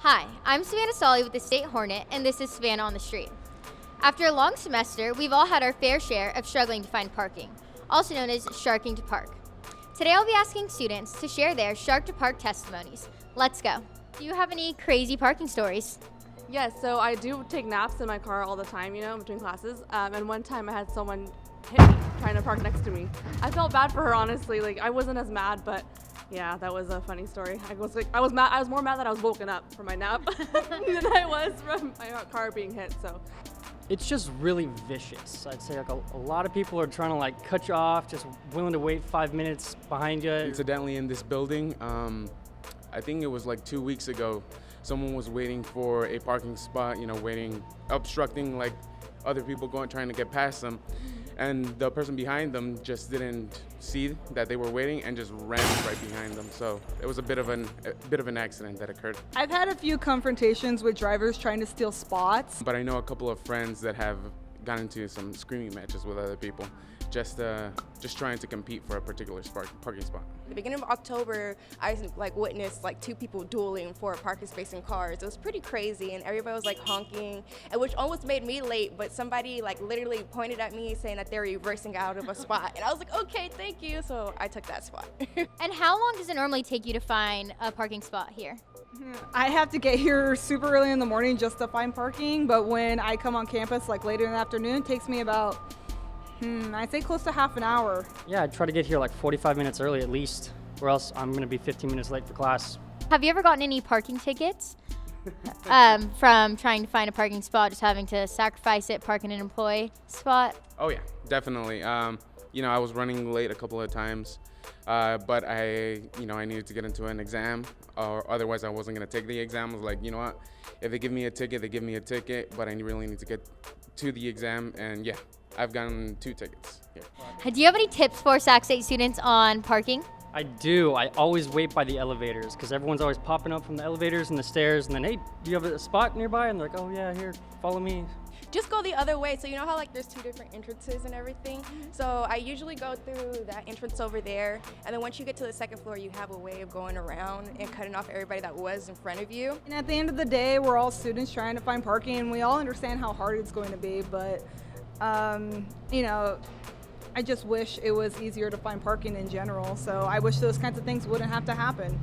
Hi, I'm Savannah Solley with the State Hornet, and this is Savannah on the Street. After a long semester, we've all had our fair share of struggling to find parking, also known as sharking to park. Today I'll be asking students to share their shark to park testimonies. Let's go. Do you have any crazy parking stories? Yes, so I do take naps in my car all the time, between classes. And one time I had someone hit me trying to park next to me. I felt bad for her, honestly. I wasn't as mad, but yeah, that was a funny story. I was mad. I was more mad that I was woken up from my nap than I was from my car being hit. So it's just really vicious. I'd say a lot of people are trying to cut you off, just willing to wait 5 minutes behind you. Incidentally, in this building, I think it was 2 weeks ago, someone was waiting for a parking spot, obstructing other people trying to get past them. And the person behind them just didn't see that they were waiting and just ran right behind them. So it was a bit of an accident that occurred. I've had a few confrontations with drivers trying to steal spots. But I know a couple of friends that have gotten into some screaming matches with other people, just trying to compete for a particular parking spot. At the beginning of October, I witnessed two people dueling for a parking space in cars. It was pretty crazy, and everybody was honking, and which almost made me late. But somebody literally pointed at me saying that they're reversing out of a spot, and I was like, okay, thank you. So I took that spot. And how long does it normally take you to find a parking spot here? I have to get here super early in the morning just to find parking, but when I come on campus later in the afternoon, it takes me about I'd say close to half an hour. Yeah, I try to get here 45 minutes early at least, or else I'm gonna be 15 minutes late for class. Have you ever gotten any parking tickets from trying to find a parking spot, just having to sacrifice it, park in an employee spot? Oh yeah, definitely. I was running late a couple of times, but I needed to get into an exam, or otherwise I wasn't gonna take the exam. I was like, you know what? If they give me a ticket, they give me a ticket, but I really need to get to the exam, and yeah. I've gotten 2 tickets here. Do you have any tips for Sac State students on parking? I do. I always wait by the elevators because everyone's always popping up from the elevators and the stairs, and then, hey, do you have a spot nearby? And they're like, oh yeah, here, follow me. Just go the other way. So you know how there's 2 different entrances and everything? So I usually go through that entrance over there, and then once you get to the 2nd floor, you have a way of going around and cutting off everybody that was in front of you. And at the end of the day, we're all students trying to find parking, and we all understand how hard it's going to be, but I just wish it was easier to find parking in general, so I wish those kinds of things wouldn't have to happen.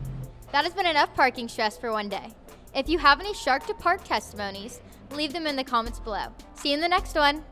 That has been enough parking stress for one day. If you have any shark to park testimonies, leave them in the comments below. See you in the next one.